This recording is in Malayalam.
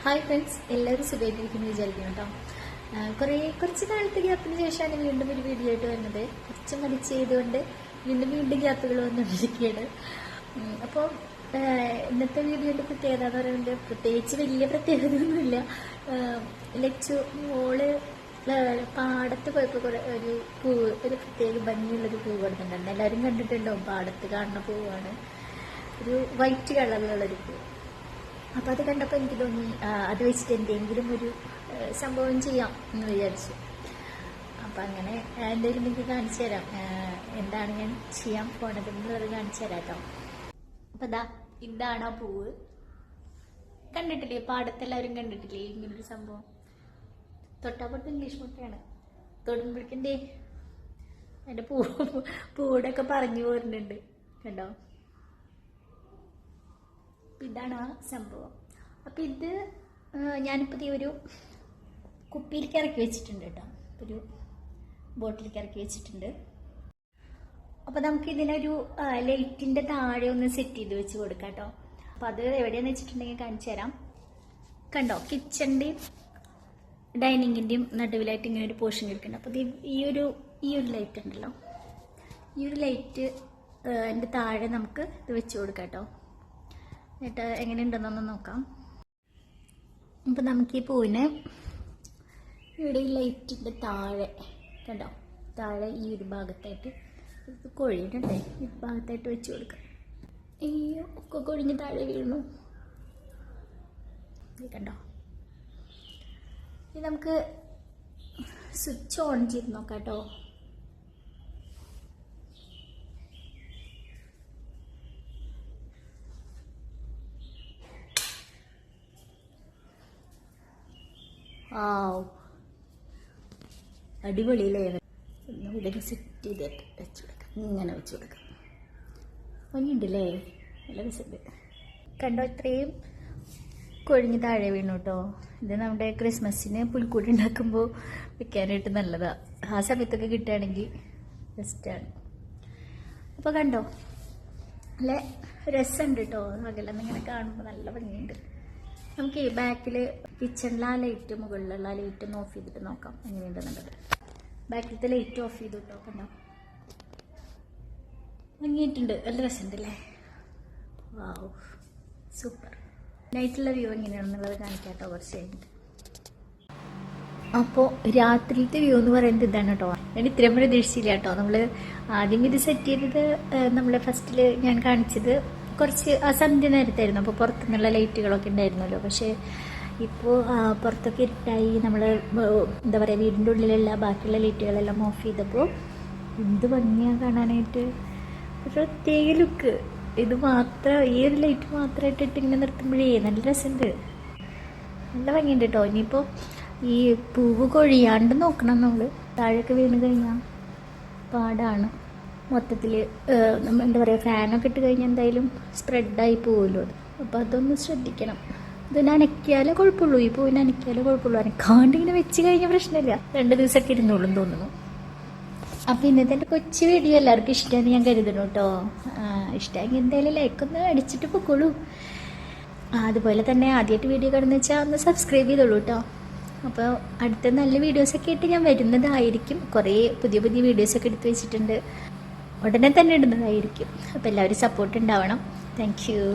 ഹായ് ഫ്രണ്ട്സ്, എല്ലാവരും സുഖമായിട്ടിരിക്കുന്നു വിചാരിക്കുന്നു കേട്ടോ. കുറച്ച് കാലത്ത് ഗ്യാപ്പിന് ശേഷമാണ് വീണ്ടും ഒരു വീഡിയോ ആയിട്ട് വരുന്നത്. കുറച്ച് മടിച്ച് ചെയ്തുകൊണ്ട് വീണ്ടും ഗ്യാപ്പുകൾ വന്നുകൊണ്ടിരിക്കുകയാണ്. അപ്പോൾ ഇന്നത്തെ വീഡിയോയുടെ പ്രത്യേകത എന്ന് പറയുന്നത് പ്രത്യേകിച്ച് വലിയ പ്രത്യേകതയൊന്നുമില്ല. ലച്ചു മോള് പാടത്ത് പോയപ്പോൾ ഒരു പ്രത്യേക ഭംഗിയുള്ളൊരു പൂവ് കൊടുത്തിട്ടുണ്ടായിരുന്നു. എല്ലാവരും കണ്ടിട്ടുണ്ടാവും, പാടത്ത് കാണുന്ന പൂവാണ്. ഒരു വൈറ്റ് കളറിലുള്ളൊരു പൂവ്. അപ്പോൾ അത് കണ്ടപ്പോൾ എനിക്ക് തോന്നി അത് വെച്ചിട്ട് എന്തെങ്കിലും ഒരു സംഭവം ചെയ്യാം എന്ന് വിചാരിച്ചു. അപ്പം അങ്ങനെ എന്തെങ്കിലും എനിക്ക് കാണിച്ചു തരാം, എന്താണ് ഞാൻ ചെയ്യാൻ പോണത് എന്നുള്ളത് കാണിച്ചു തരാം കേട്ടോ. അപ്പം ഇതാണ് ആ പൂവ്. കണ്ടിട്ടില്ലേ, പാടത്തെല്ലാവരും കണ്ടിട്ടില്ലേ ഇങ്ങനൊരു സംഭവം? തൊട്ടാപ്പുറത്ത് ഇംഗ്ലീഷ് മുട്ടയാണ്. തൊടുമ്പോഴേക്കെന്തേ എൻ്റെ പൂവോടൊക്കെ പറഞ്ഞു പോരുന്നുണ്ട്, കണ്ടോ? ഇതാണ് ആ സംഭവം. അപ്പം ഇത് ഞാനിപ്പോൾ ഒരു കുപ്പിയിലേക്ക് ഇറക്കി വെച്ചിട്ടുണ്ട് കേട്ടോ, ഒരു ബോട്ടിലേക്ക് ഇറക്കി വെച്ചിട്ടുണ്ട്. അപ്പോൾ നമുക്ക് ഇതിനൊരു ലൈറ്റിൻ്റെ താഴെ ഒന്ന് സെറ്റ് ചെയ്ത് വെച്ച് കൊടുക്കാം കേട്ടോ. അപ്പോൾ അത് എവിടെയാണെന്ന് വെച്ചിട്ടുണ്ടെങ്കിൽ കാണിച്ചു തരാം. കണ്ടോ, കിച്ചണിൻ്റെയും ഡൈനിങ്ങിൻ്റെയും നടുവിലായിട്ട് ഇങ്ങനെ ഒരു പോർഷൻ എടുക്കുന്നുണ്ട്. അപ്പോൾ ഈ ഒരു ലൈറ്റ് ഉണ്ടല്ലോ, ഈ ഒരു ലൈറ്റ് എൻ്റെ താഴെ നമുക്ക് ഇത് വെച്ച് കൊടുക്കാം കേട്ടോ. എന്നിട്ട് എങ്ങനെയുണ്ടെന്നൊന്ന് നോക്കാം. അപ്പം നമുക്ക് ഈ പൂവിന് ഇവിടെ ഈ ലൈറ്റിൻ്റെ താഴെ കണ്ടോ, താഴെ ഈ ഒരു ഭാഗത്തായിട്ട് കൊഴിയുന്നുണ്ടേ, ഈ ഭാഗത്തായിട്ട് വെച്ച് കൊടുക്കാം. ഈ ഒക്കെ കൊഴിഞ്ഞ് താഴെ വീഴുന്നു, കണ്ടോ? ഇത് നമുക്ക് സ്വിച്ച് ഓൺ ചെയ്ത് നോക്കാം കേട്ടോ. അടിപൊളിയില്ലേ? ഇവിടെ സെറ്റ് ചെയ്തിട്ട് വെച്ച് കൊടുക്കാം, ഇങ്ങനെ വെച്ച് കൊടുക്കാം. ഭംഗിയുണ്ടല്ലേ, നല്ല രസമുണ്ട്. കണ്ടോ, ഇത്രയും കൊഴിഞ്ഞ് താഴെ വീണു കേട്ടോ. ഇത് നമ്മുടെ ക്രിസ്മസിന് പുൽക്കൂടി ഉണ്ടാക്കുമ്പോൾ വെക്കാനായിട്ട് നല്ലതാണ്. ആ സമയത്തൊക്കെ കിട്ടുകയാണെങ്കിൽ ബെസ്റ്റാണ്. അപ്പോൾ കണ്ടോ, നല്ല രസമുണ്ട് കേട്ടോ. അകലെന്ന് ഇങ്ങനെ കാണുമ്പോൾ നല്ല ഭംഗിയുണ്ട്. നമുക്ക് ഈ ബാക്കിൽ കിച്ചണിലെ ആ ലൈറ്റ്, മുകളിലുള്ള ആ ലൈറ്റ് ഒന്ന് ഓഫ് ചെയ്തിട്ട് നോക്കാം എങ്ങനെയുണ്ടെന്നുള്ളത്. ബാക്കിലത്തെ ലൈറ്റ് ഓഫ് ചെയ്ത് കേട്ടോ, കണ്ടോ? ഭംഗിയിട്ടുണ്ട്, നല്ല രസമുണ്ടല്ലേ? വാവ്, സൂപ്പർ. നൈറ്റുള്ള വ്യൂ എങ്ങനെയാണെന്നുള്ളത് കാണിക്കാം കേട്ടോ കുറച്ച് കഴിഞ്ഞിട്ട്. അപ്പോൾ രാത്രിയിലത്തെ വ്യൂ എന്ന് പറയുന്നത് ഇതാണ് കേട്ടോ. ഞാൻ ഇത്രയും പ്രതീക്ഷിച്ചില്ല കേട്ടോ. നമ്മൾ ആദ്യം ഇത് സെറ്റ് ചെയ്തത്, നമ്മൾ ഫസ്റ്റിൽ ഞാൻ കാണിച്ചത് കുറച്ച് സന്ധ്യ നേരത്തായിരുന്നു. അപ്പോൾ പുറത്തുനിന്നുള്ള ലൈറ്റുകളൊക്കെ ഉണ്ടായിരുന്നല്ലോ. പക്ഷേ ഇപ്പോൾ പുറത്തൊക്കെ ഇരുട്ടായി. നമ്മൾ എന്താ പറയുക, വീടിൻ്റെ ഉള്ളിലുള്ള ബാക്കിയുള്ള ലൈറ്റുകളെല്ലാം ഓഫ് ചെയ്തപ്പോൾ എന്ത് ഭംഗിയാണ് കാണാനായിട്ട്. ഒരു പ്രത്യേക ലുക്ക്. ഇത് മാത്രം, ഈ ഒരു ലൈറ്റ് മാത്രമായിട്ട് ഇങ്ങനെ നിർത്തുമ്പോഴേ നല്ല രസമുണ്ട്, നല്ല ഭംഗിയുണ്ട് കേട്ടോ. ഇനിയിപ്പോൾ ഈ പൂവ് കൊഴിയാണ്ട് നോക്കണം നമ്മൾ. താഴേക്ക് വീണ് കഴിഞ്ഞാൽ പാടാണ്. മൊത്തത്തിൽ നമ്മൾ എന്താ പറയുക, ഫാനൊക്കെ ഇട്ട് കഴിഞ്ഞാൽ എന്തായാലും സ്പ്രെഡായി പോകുമല്ലോ അത്. അപ്പോൾ അതൊന്ന് ശ്രദ്ധിക്കണം. ഇതിന് അനക്കിയാലേ കുഴപ്പമുള്ളൂ, ഈ പൂവിന് അനക്കിയാലേ കുഴപ്പമുള്ളൂ. അനക്കാണ്ട് ഇങ്ങനെ വെച്ച് കഴിഞ്ഞാൽ പ്രശ്നമില്ല, 2 ദിവസമൊക്കെ ഇരുന്നോളും തോന്നുന്നു. അപ്പോൾ ഇന്നത്തെ എൻ്റെ കൊച്ചു വീഡിയോ എല്ലാവർക്കും ഇഷ്ടമാണെന്ന് ഞാൻ കരുതണം കേട്ടോ. ഇഷ്ടമെങ്കിൽ എന്തായാലും ലൈക്കൊന്ന് അടിച്ചിട്ട് പൊക്കോളൂ. അതുപോലെ തന്നെ ആദ്യമായിട്ട് വീഡിയോ കാണുന്ന വെച്ചാൽ ഒന്ന് സബ്സ്ക്രൈബ് ചെയ്തോളൂ കേട്ടോ. അപ്പോൾ അടുത്ത നല്ല വീഡിയോസൊക്കെ ആയിട്ട് ഞാൻ വരുന്നതായിരിക്കും. കുറേ പുതിയ വീഡിയോസൊക്കെ എടുത്ത് വെച്ചിട്ടുണ്ട്, ഉടനെ തന്നെ ഇടുന്നതായിരിക്കും. അപ്പോൾ എല്ലാവരും സപ്പോർട്ട് ഉണ്ടാവണം. Thank you.